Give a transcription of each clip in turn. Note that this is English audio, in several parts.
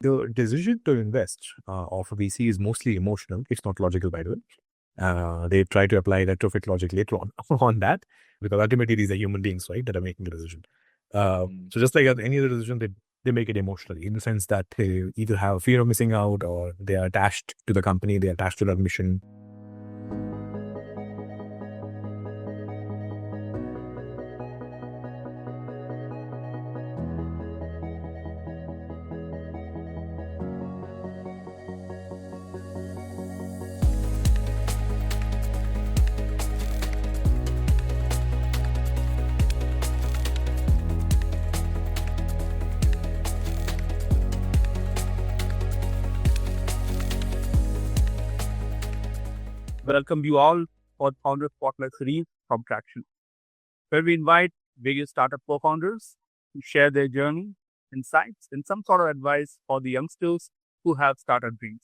The decision to invest of a VC is mostly emotional. It's not logical, by the way. They try to apply retrofit logic later on on that, because ultimately these are human beings, right, that are making the decision. So just like any other decision, they make it emotionally, in the sense that they either have fear of missing out, or they are attached to the company, they are attached to their mission. Welcome you all for the Founder Spotlight series from Tracxn, where we invite various startup co-founders to share their journey, insights, and some sort of advice for the youngsters who have startup dreams.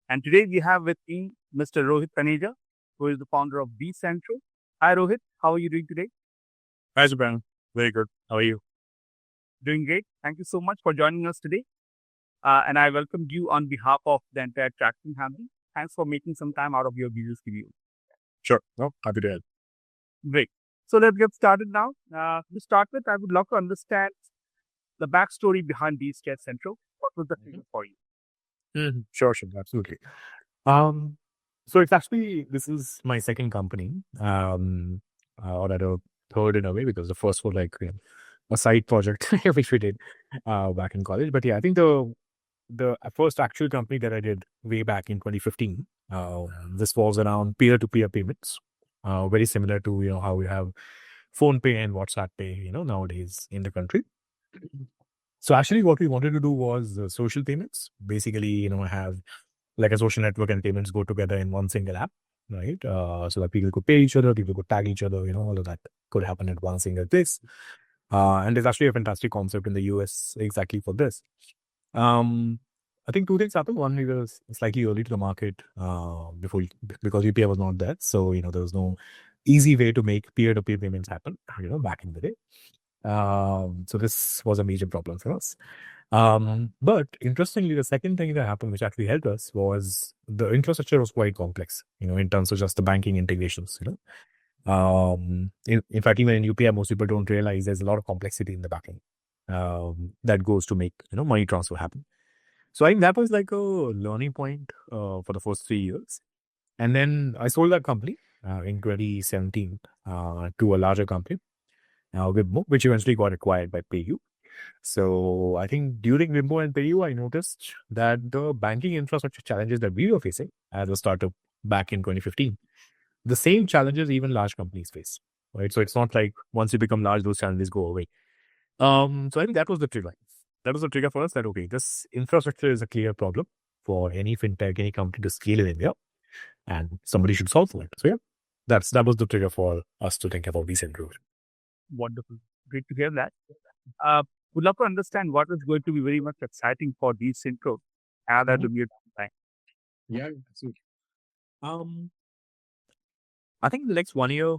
And today we have with me Mr. Rohit Taneja, who is the founder of Decentro. Hi Rohit, how are you doing today? Hi, Japan. Very good. How are you? Doing great. Thank you so much for joining us today. And I welcome you on behalf of the entire Tracxn family. Thanks for making some time out of your busy schedule. Sure. No, happy to help. Great. So let's get started now. To start with, I would love to understand the backstory behind Decentro. What was the trigger for you? Sure, absolutely. So it's actually, this is my second company, or rather third in a way, because the first was like a side project which we did back in college. But yeah, I think the first actual company that I did way back in 2015, this was around peer-to-peer payments, very similar to how we have phone pay and WhatsApp pay nowadays in the country. So actually what we wanted to do was social payments, basically have like a social network and payments go together in one single app, right? So that people could pay each other, people could tag each other, all of that could happen at one single place. And there's actually a fantastic concept in the US exactly for this. I think two things happened. One, we were slightly early to the market because UPI was not there. So, there was no easy way to make peer-to-peer payments happen, back in the day. So this was a major problem for us. But interestingly, the second thing that happened, which actually helped us, was the infrastructure was quite complex, in terms of just the banking integrations, in fact, even in UPI, most people don't realize there's a lot of complexity in the backend that goes to make, money transfer happen. So I think that was like a learning point for the first 3 years. And then I sold that company in 2017 to a larger company, Wibmo, which eventually got acquired by PayU. So I think during Wibmo and PayU, I noticed that the banking infrastructure challenges that we were facing as a startup back in 2015, the same challenges even large companies face, right? So it's not like once you become large, those challenges go away. So I think that was the trigger. That was the trigger for us that, okay, this infrastructure is a clear problem for any fintech, any company to scale in India, and somebody should solve for it. So yeah, that was the trigger for us to think about Decentro. Wonderful. Great to hear that. Would love to understand what is going to be very much exciting for Decentro at the near time. Yeah, absolutely. I think the next 1 year,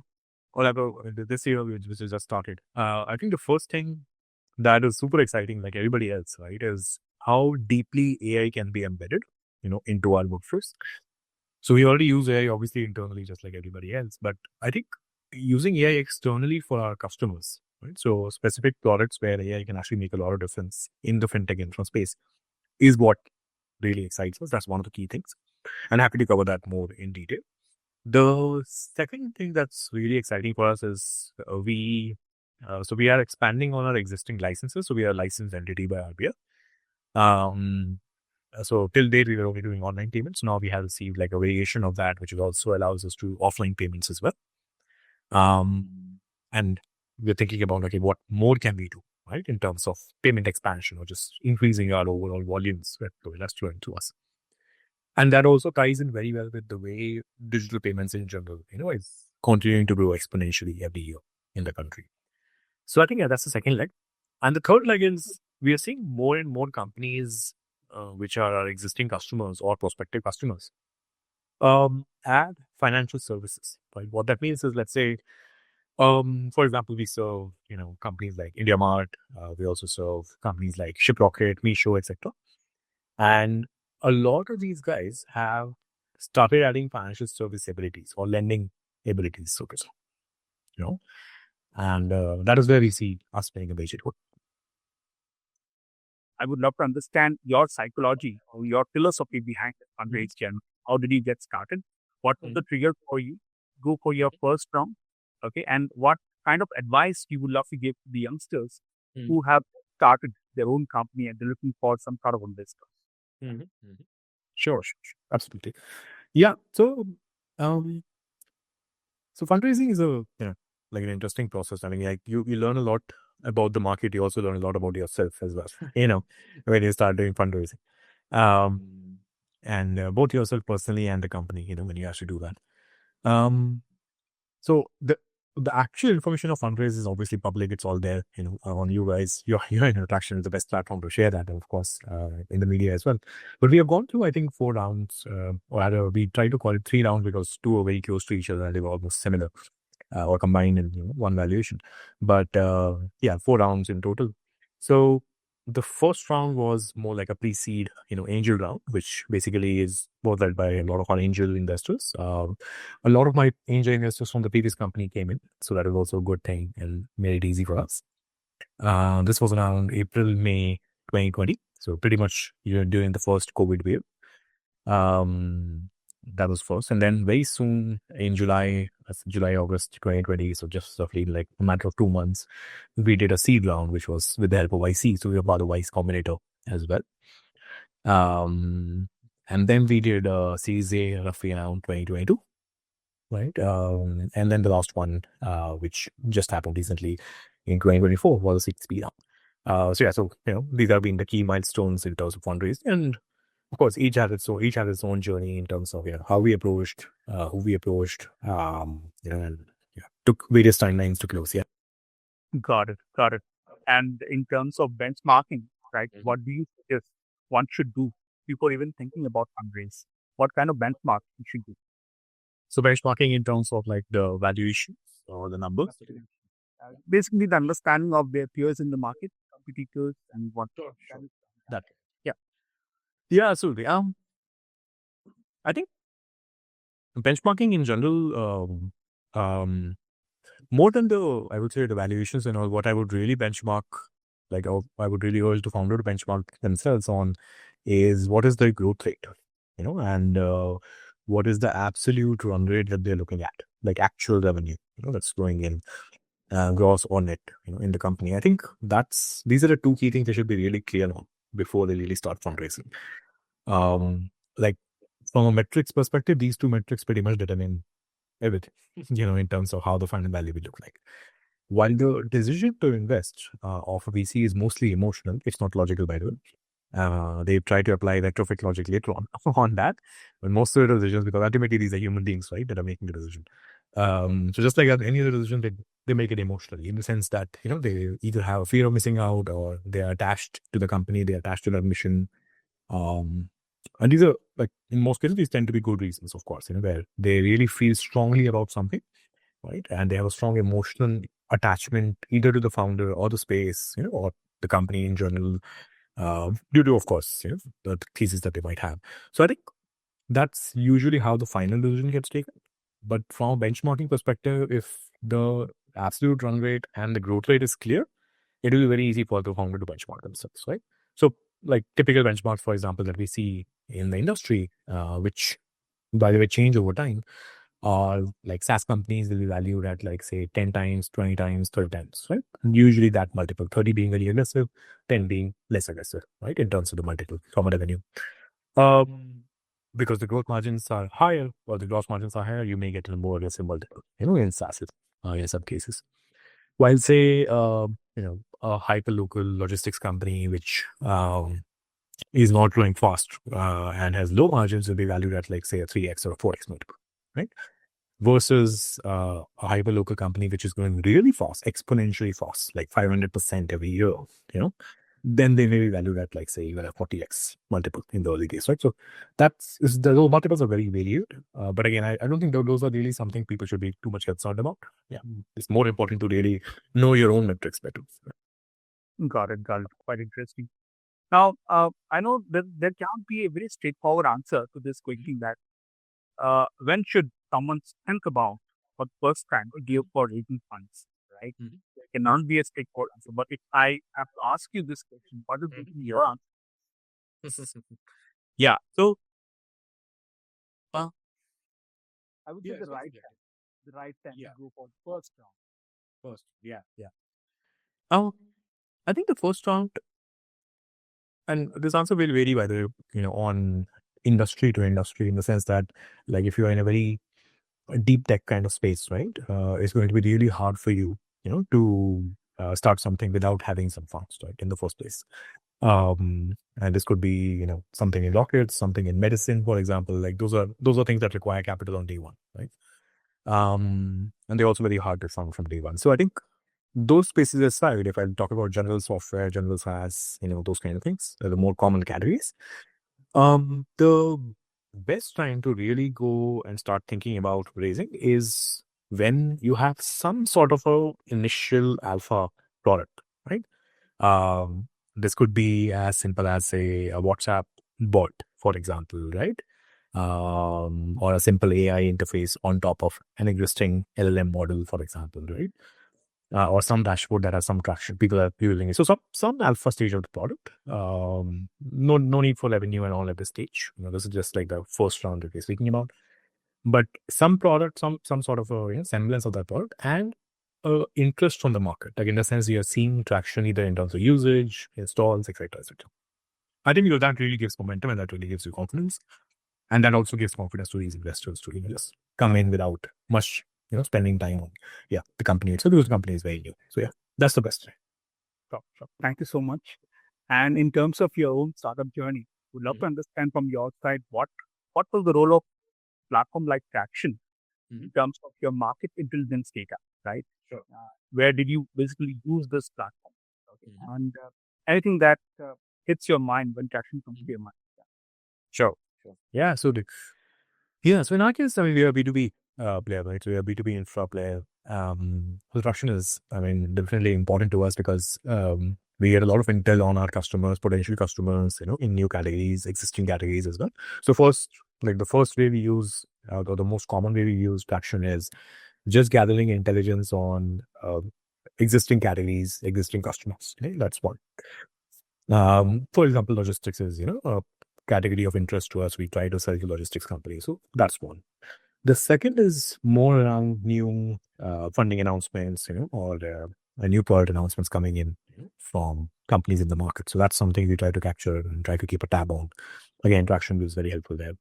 or this year, which is just started, I think the first thing that is super exciting, like everybody else, right, is how deeply AI can be embedded, into our workforce. So we already use AI obviously internally, just like everybody else. But I think using AI externally for our customers, right? So specific products where AI can actually make a lot of difference in the fintech infra space is what really excites us. That's one of the key things. And happy to cover that more in detail. The second thing that's really exciting for us is we are expanding on our existing licenses. So we are a licensed entity by RBI. So till date, we were only doing online payments. Now we have received like a variation of that, which also allows us to offline payments as well. And we're thinking about, okay, what more can we do, right, in terms of payment expansion or just increasing our overall volumes that that's flowing to us. And that also ties in very well with the way digital payments in general, is continuing to grow exponentially every year in the country. So I think that's the second leg. And the third leg is we are seeing more and more companies, which are our existing customers or prospective customers, add financial services. Right? What that means is, let's say, for example, we serve, companies like IndiaMart. We also serve companies like ShipRocket, Meesho, etc. And a lot of these guys have started adding financial service abilities or lending abilities, so to say, and that is where we see us playing a major role. I would love to understand your psychology or your philosophy behind the fundraise journey. How did you get started? What was the trigger for you? Go for your first round. Okay. And what kind of advice you would love to give to the youngsters who have started their own company and they're looking for some sort of investor? Sure, absolutely. Yeah. So, fundraising is like an interesting process. I mean, like you learn a lot about the market. You also learn a lot about yourself as well. When you start doing fundraising, and both yourself personally and the company. When you actually do that. So the actual information of fundraise is obviously public. It's all there, on you guys. Your Tracxn is the best platform to share that, and of course, in the media as well. But we have gone through, I think, 4 rounds, or rather, we try to call it 3 rounds because 2 are very close to each other and they were almost similar, or combined in one valuation. But 4 rounds in total. So the first round was more like a pre-seed, angel round, which basically is more led by a lot of our angel investors. A lot of my angel investors from the previous company came in, so that was also a good thing and made it easy for us. This was around April, May 2020, so pretty much during the first COVID wave. That was first, and then very soon in July, August 2020, so just roughly like a matter of 2 months, we did a seed round, which was with the help of YC. So we were part of YC Combinator as well. And then we did a Series A roughly around 2022, right? And then the last one, which just happened recently in 2024, was a 6B round. So these have been the key milestones in terms of fundraising, and of course, each had its own journey in terms of how we approached, who we approached, and took various timelines to close. Yeah. Got it. And in terms of benchmarking, right? What do you suggest one should do before even thinking about fundraise? What kind of benchmark you should do? So benchmarking in terms of like the valuations or the numbers. Basically, the understanding of their peers in the market, competitors, and what. That. Yeah. Yeah, absolutely. I think benchmarking in general, more than I would say the valuations and all, what I would really benchmark, like I would really urge the founder to benchmark themselves on, is what is their growth rate, and what is the absolute run rate that they're looking at, like actual revenue, that's growing in, gross or net, in the company. I think these are the 2 key things they should be really clear on before they really start fundraising. Like from a metrics perspective, these 2 metrics pretty much determine everything, in terms of how the final value will look like. While the decision to invest of a VC is mostly emotional, it's not logical, by the way. They try to apply retrofit logic later on on that, but most of the decisions, because ultimately these are human beings, right, that are making the decision. So just like any other decision, they make it emotionally, in the sense that they either have a fear of missing out, or they are attached to the company, they are attached to their mission. And these are, like, in most cases, these tend to be good reasons, of course, where they really feel strongly about something, right? And they have a strong emotional attachment either to the founder or the space, or the company in general, due to, of course, the thesis that they might have. So I think that's usually how the final decision gets taken. But from a benchmarking perspective, if the absolute run rate and the growth rate is clear, it will be very easy for the founder to benchmark themselves, right? So, like typical benchmarks, for example, that we see in the industry, which, by the way, change over time, are like SaaS companies will be valued at, like, say, 10 times, 20 times, 30 times, right? And usually that multiple, 30 being very aggressive, 10 being less aggressive, right? In terms of the multiple from a revenue. Because the growth margins are higher, or the gross margins are higher, you may get a more aggressive multiple, in SaaS, in some cases. While, say, a hyper-local logistics company, which is not growing fast and has low margins, will be valued at, like, say, a 3x or a 4x multiple, right? Versus a hyper-local company which is growing really fast, exponentially fast, like 500% every year, then they may be valued at, like, say, even a 40x multiple in the early days, right? So those multiples are very varied. But again, I don't think those are really something people should be too much concerned about. Yeah, it's more important to really know your own metrics better. Got it. Quite interesting. Now, I know that there can't be a very straightforward answer to this question that when should someone think about for the first time to give for raising funds, right? There cannot be a straightforward answer. But if I have to ask you this question, what is your answer? Yeah. So, uh, I would say yeah, the it's right subjective. time, the right time Yeah. to go for the first round. First. Yeah. Yeah. Oh, I think the first round, and this answer will vary by the, on industry to industry in the sense that, like, if you're in a very deep tech kind of space, right, it's going to be really hard for you, to start something without having some funds, right, in the first place. And this could be, something in rockets, something in medicine, for example. Like those are things that require capital on day one, right? And they're also very hard to fund from day one. So I think those spaces aside, if I talk about general software, general SaaS, those kind of things, they're the more common categories. The best time to really go and start thinking about raising is when you have some sort of a initial alpha product, right? Um, this could be as simple as a WhatsApp bot, for example, right? Or a simple AI interface on top of an existing LLM model, for example, right? Or some dashboard that has some traction. People are using it. So some alpha stage of the product. No need for revenue and all at this stage. This is just like the first round that we're speaking about. But some product, some sort of a semblance of that product, and interest from the market. Like in the sense you're seeing traction either in terms of usage, installs, etc., etc. I think that really gives momentum and that really gives you confidence. And that also gives confidence to these investors to just come in without much, spending time on, the company itself, because the company is very new. So yeah, that's the best. Sure. Thank you so much. And in terms of your own startup journey, would love to understand from your side what was the role of platform like Tracxn in terms of your market intelligence data, right? Sure. Where did you basically use this platform? Okay. And anything that hits your mind when Tracxn comes to your mind. Sure. Yeah. So in our case, I mean, we are B2B player, right? So we are B2B infra player. Construction is, I mean, definitely important to us because we get a lot of intel on our customers, potential customers, in new categories, existing categories as well. So first, like the first way we use, or the most common way we use Traction is just gathering intelligence on existing categories, existing customers. Okay? That's one. For example, logistics is, a category of interest to us. We try to sell to logistics companies. So that's one. The second is more around new funding announcements, or new product announcements coming in from companies in the market. So that's something we try to capture and try to keep a tab on. Again, Traction is very helpful there.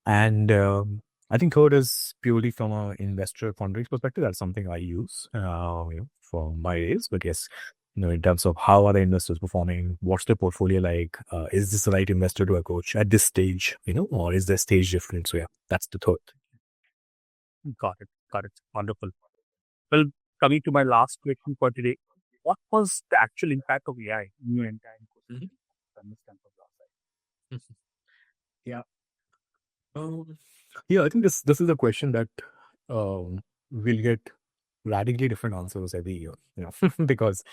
And I think third is purely from an investor fundraising perspective. That's something I use for my raise. But yes, in terms of how are the investors performing, what's their portfolio like, is this the right investor to approach at this stage, or is their stage different? So yeah, that's the third. Got it. Wonderful. Well, coming to my last question for today, what was the actual impact of AI in your entire ecosystem? Understand from your side. Yeah. Yeah, I think this is a question that will get radically different answers every year, because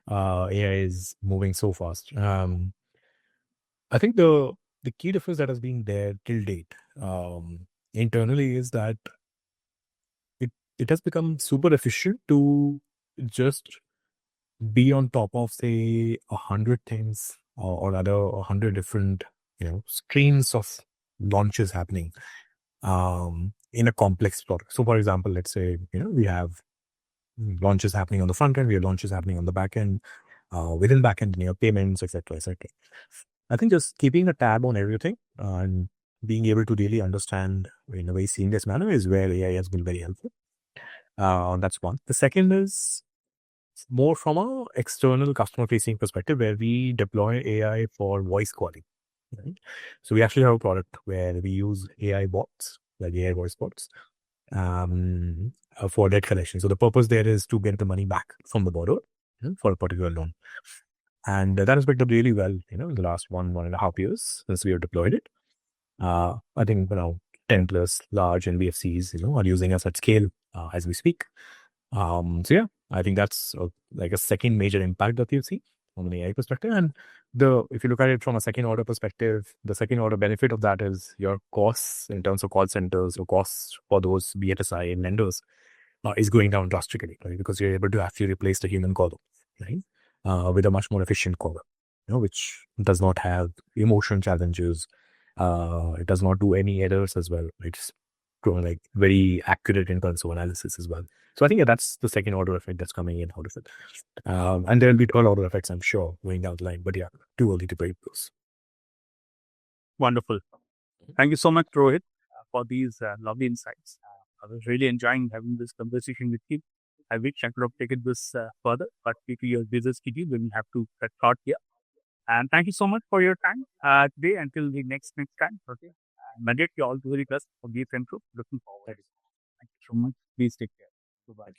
AI is moving so fast. I think the key difference that has been there till date internally is that it has become super efficient to just be on top of say 100 things or rather 100 different streams of launches happening in a complex product. So for example, let's say we have launches happening on the front end, we have launches happening on the back end, within back end, payments, etc., etc. I think just keeping a tab on everything and being able to really understand in a very seamless manner is where AI has been very helpful. That's one. The second is more from a external customer facing perspective where we deploy AI for voice calling. Right? So we actually have a product where we use AI bots, like AI voice bots, for debt collection. So the purpose there is to get the money back from the borrower for a particular loan. And that has picked up really well, in the last 1.5 years since we have deployed it. I think 10 plus large NBFCs, are using us at scale as we speak. So yeah, I think that's like a second major impact that you see. from an AI perspective. And if you look at it from a second order perspective, the second order benefit of that is your costs in terms of call centers or costs for those BFSI and lenders is going down drastically, right? Because you're able to actually replace the human caller, right? With a much more efficient caller, which does not have emotion challenges. It does not do any errors as well. It's like very accurate in terms of analysis as well. So I think that's the second order effect that's coming in out of it. And there'll be third order effects, I'm sure, going down the line. But yeah, too early to break those. Wonderful. Thank you so much, Rohit, for these lovely insights. I was really enjoying having this conversation with you. I wish I could have taken this further, but due to your busy schedule, we will have to cut short here. And thank you so much for your time today until the next time. Okay. Mandate you all the very best for Decentro. Looking forward. Thank you so much. Please take care. Goodbye.